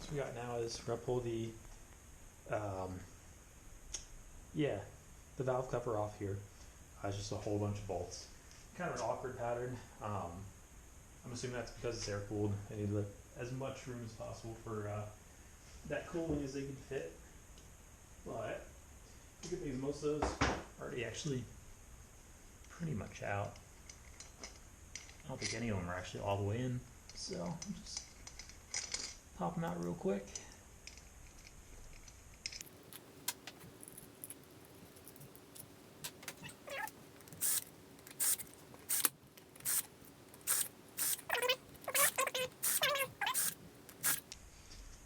So we got now is we're gonna pull the the valve cover off here. It's just a whole bunch of bolts. Kind of an awkward pattern. I'm assuming that's because it's air cooled. I need as much room as possible for that cooling as they can fit. But the good thing is most of those are already actually pretty much out. I don't think any of them are actually all the way in. So I'll just pop them out real quick.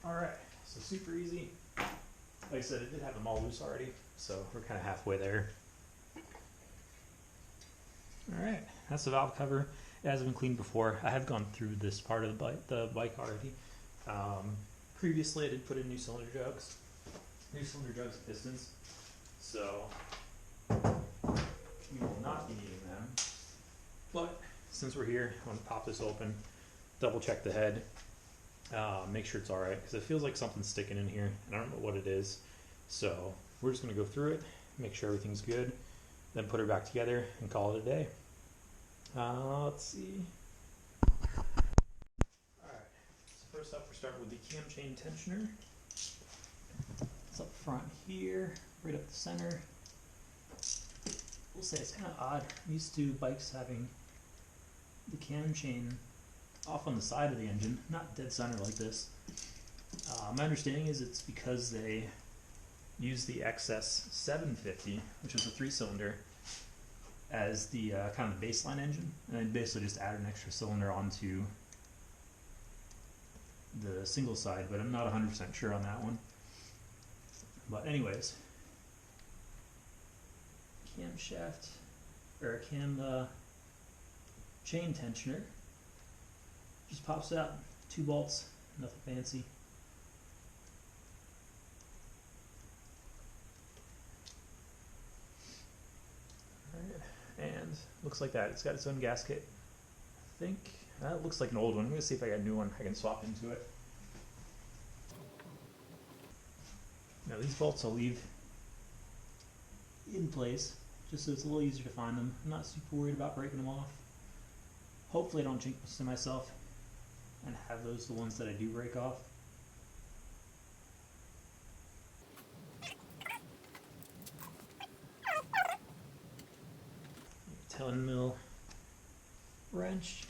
Alright, so super easy. Like I said, it did have them all loose already, so we're kind of halfway there. Alright, that's the valve cover. It hasn't been cleaned before. I have gone through this part of the bike already. Previously, I did put in new cylinder jugs and pistons, so we will not be needing them. But since we're here, I'm going to pop this open, double check the head, make sure it's alright, because it feels like something's sticking in here, and I don't know what it is. So we're just going to go through it, make sure everything's good, then put her back together and call it a day. Let's see. Alright, so first up we're starting with the cam chain tensioner. It's up front here, right up the center. We'll say it's kind of odd. I'm used to bikes having the cam chain off on the side of the engine, not dead center like this. My understanding is it's because they use the XS1100, which is a 3-cylinder, as the kind of baseline engine, and then basically just add an extra cylinder onto the single side, but I'm not 100% sure on that one. But anyways, camshaft, or cam chain tensioner, just pops out, 2 bolts, nothing fancy. Alright, and looks like that. It's got its own gasket. I think that looks like an old one. I'm going to see if I got a new one I can swap into it. Now these bolts I'll leave in place just so it's a little easier to find them. I'm not super worried about breaking them off. Hopefully I don't jinx to myself and have those the ones that I do break off. 10mm wrench.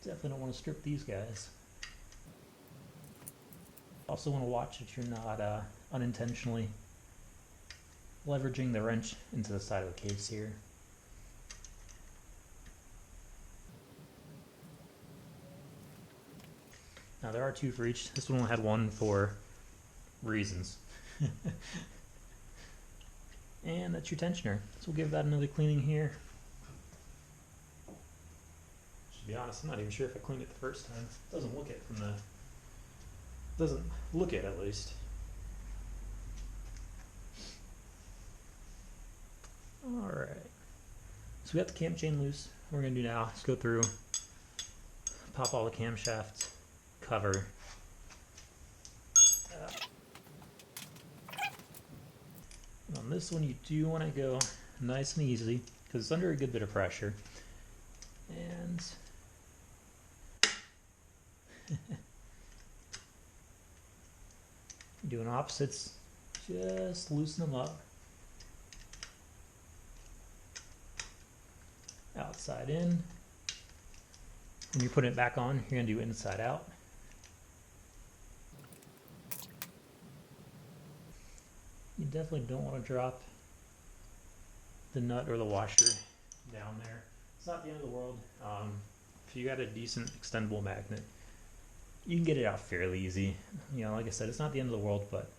Definitely don't want to strip these guys. Also want to watch that you're not unintentionally leveraging the wrench into the side of the case here. Now there are 2 for each. This one only had 1 for reasons. And that's your tensioner. So we'll give that another cleaning here. To be honest, I'm not even sure if I cleaned it the first time. It doesn't look it from the... doesn't look it at least. Alright. So we got the cam chain loose. What we're going to do now is go through, pop all the camshaft cover. On this one you do want to go nice and easy because it's under a good bit of pressure. And doing opposites, just loosen them up. Outside in. When you put it back on, you're going to do inside out. You definitely don't want to drop the nut or the washer down there. It's not the end of the world. If you got a decent extendable magnet, you can get it out fairly easy. You know, like I said, it's not the end of the world, but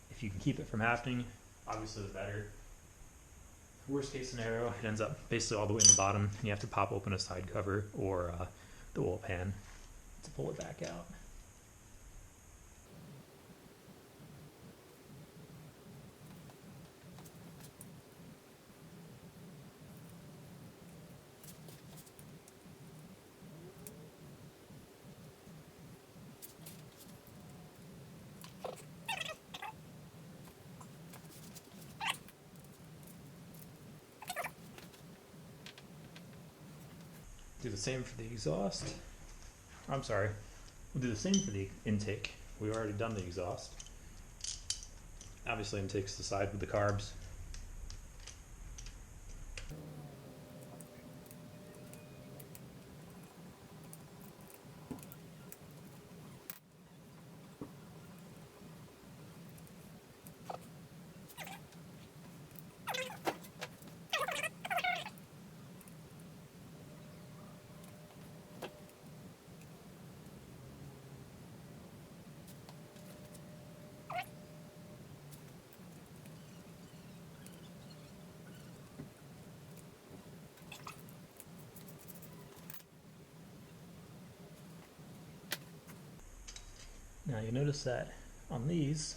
if you can keep it from happening, obviously the better. Worst case scenario, it ends up basically all the way in the bottom, and you have to pop open a side cover or the oil pan to pull it back out. Do the same for the exhaust. I'm sorry. We'll do the same for the intake. We've already done the exhaust. Obviously, intake's the side with the carbs. Now you notice that on these,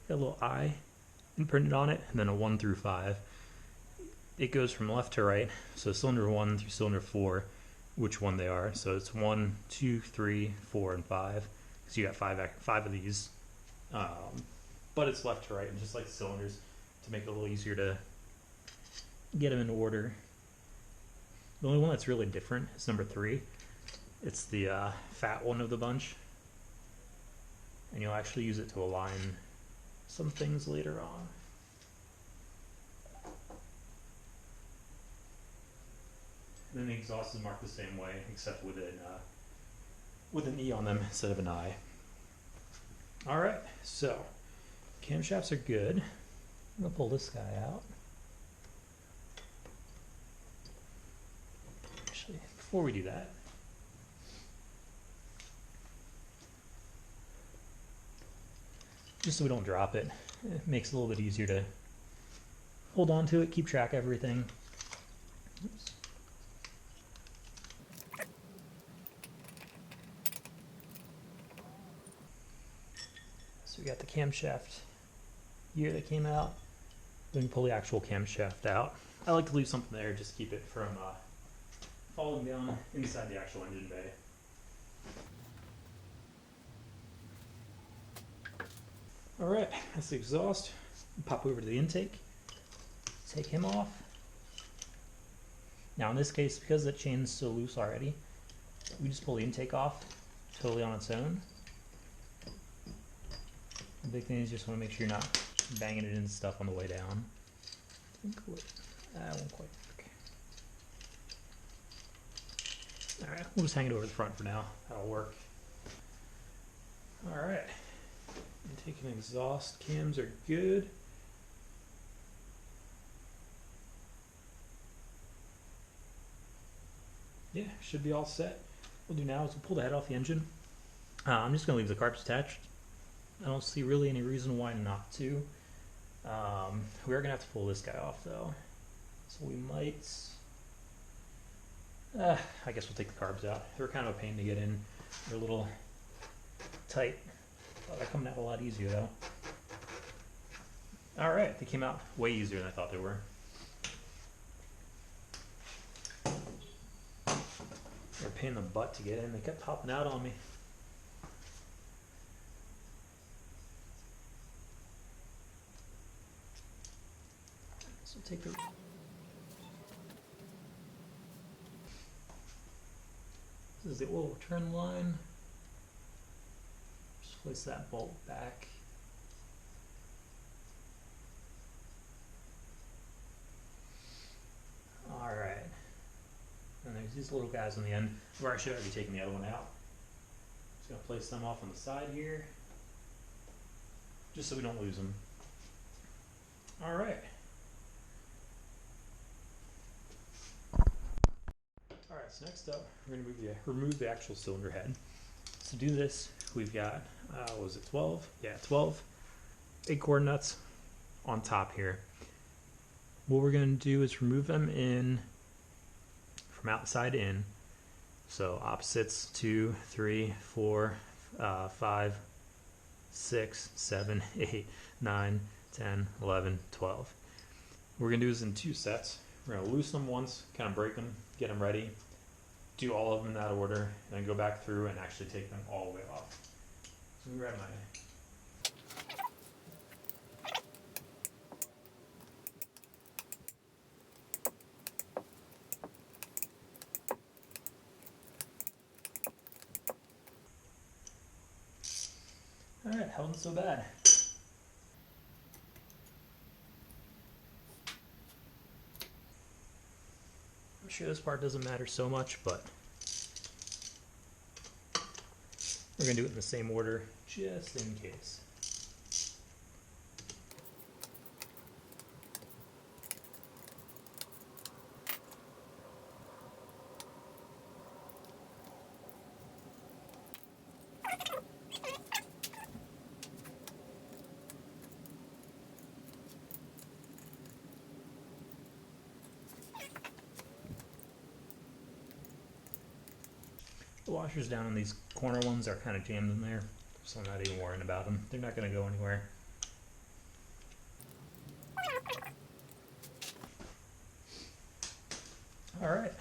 got a little I imprinted on it, and then a 1 through 5. It goes from left to right, so cylinder 1 through cylinder 4, which one they are. So it's 1, 2, 3, 4, and 5. So you got five of these. But it's left to right, and just like the cylinders, to make it a little easier to get them in order. The only one that's really different is number 3. It's the fat one of the bunch. And you'll actually use it to align some things later on. And then the exhaust is marked the same way, except with an E on them instead of an I. All right, so camshafts are good. I'm gonna pull this guy out. Actually, before we do that, just so we don't drop it, it makes it a little bit easier to hold on to it, keep track of everything. Oops. So we got the camshaft gear that came out. We can pull the actual camshaft out. I like to leave something there just to keep it from falling down inside the actual engine bay. All right, that's the exhaust. Pop over to the intake. Take him off. Now in this case, because the chain's so loose already, we just pull the intake off totally on its own. The big thing is just want to make sure you're not banging it into stuff on the way down. That won't quite work. All right, we'll just hang it over the front for now. That'll work. All right. Intake and exhaust cams are good. Yeah, should be all set. What we'll do now is we'll pull the head off the engine. I'm just going to leave the carbs attached. I don't see really any reason why not to. We are going to have to pull this guy off though. So we might... I guess we'll take the carbs out. They're kind of a pain to get in. They're a little tight. They're coming out a lot easier though. Alright, they came out way easier than I thought they were. They're a pain in the butt to get in. They kept popping out on me. So take the... This is the oil return line. Just place that bolt back. Alright. And there's these little guys on the end, where I should already taken the other one out. Just gonna place them off on the side here, just so we don't lose them. Alright. Alright, so next up, we're going to remove the actual cylinder head. To do this, we've got, what was it, 12? Yeah, 12 8-cord nuts on top here. What we're going to do is remove them in from outside in. So opposites 2, 3, 4, 5, 6, 7, 8, 9, 10, 11, 12. What we're going to do is in 2 sets. We're going to loosen them once, kind of break them, get them ready, do all of them in that order, and then go back through and actually take them all the way off. So let me grab my... hell isn't so bad. I'm sure this part doesn't matter so much, but we're going to do it in the same order just in case. The washers down on these corner ones are kind of jammed in there, so I'm not even worrying about them. They're not going to go anywhere. Alright,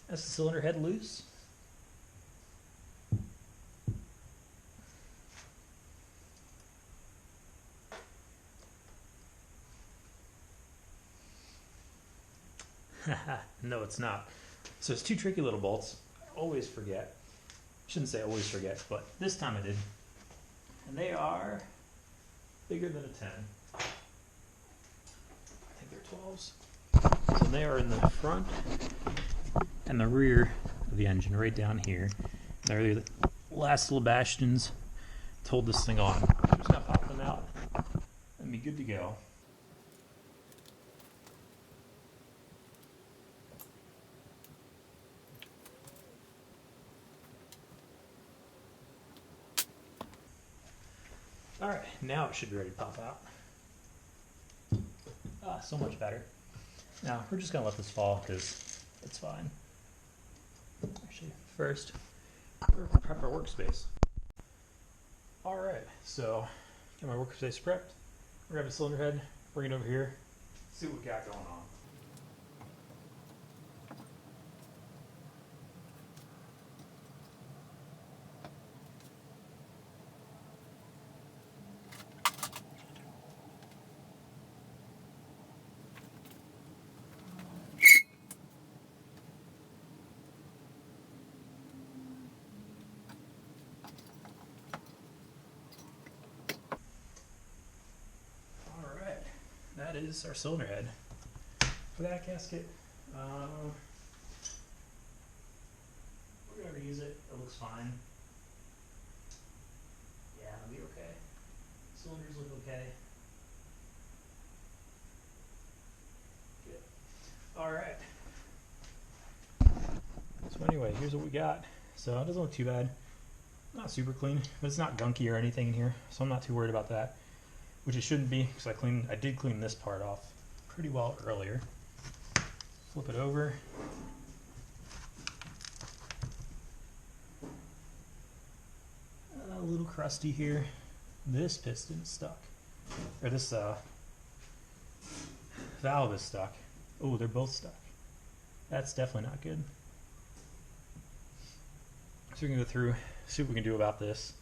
that's the cylinder head loose. No, it's not. So it's two tricky little bolts. I always forget. Shouldn't say always forget, but this time I did. And they are bigger than a 10. I think they're 12s. So they are in the front and the rear of the engine, right down here. They're the last little bastions to hold this thing on. I'm just gonna pop them out and be good to go. Alright, now it should be ready to pop out. Ah, so much better. Now, we're just going to let this fall because it's fine. Actually, first, we're going to prep our workspace. Alright, so, got my workspace prepped. Grab a cylinder head, bring it over here, see what we got going on. That is our cylinder head. For that gasket, we're going to reuse it. It looks fine. Yeah, it'll be okay. Cylinders look okay. Good. Alright. So anyway, here's what we got. So it doesn't look too bad. Not super clean, but it's not gunky or anything in here, so I'm not too worried about that. Which it shouldn't be, because I did clean this part off pretty well earlier. Flip it over. A little crusty here. This piston's stuck. Or this valve is stuck. Oh, they're both stuck. That's definitely not good. So we're going to go through, see what we can do about this.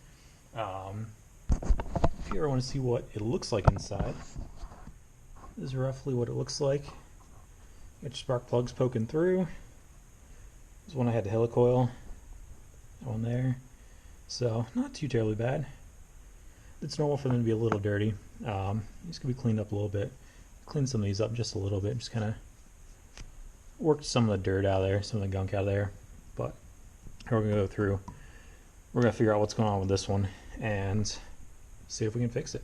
If you ever want to see what it looks like inside, this is roughly what it looks like. Got your spark plugs poking through. There's one I had the helicoil. That one there. So, not too terribly bad. It's normal for them to be a little dirty. These can be cleaned up a little bit. Clean some of these up just a little bit. Just kind of work some of the dirt out of there, some of the gunk out of there. But we're going to go through. We're going to figure out what's going on with this one and see if we can fix it.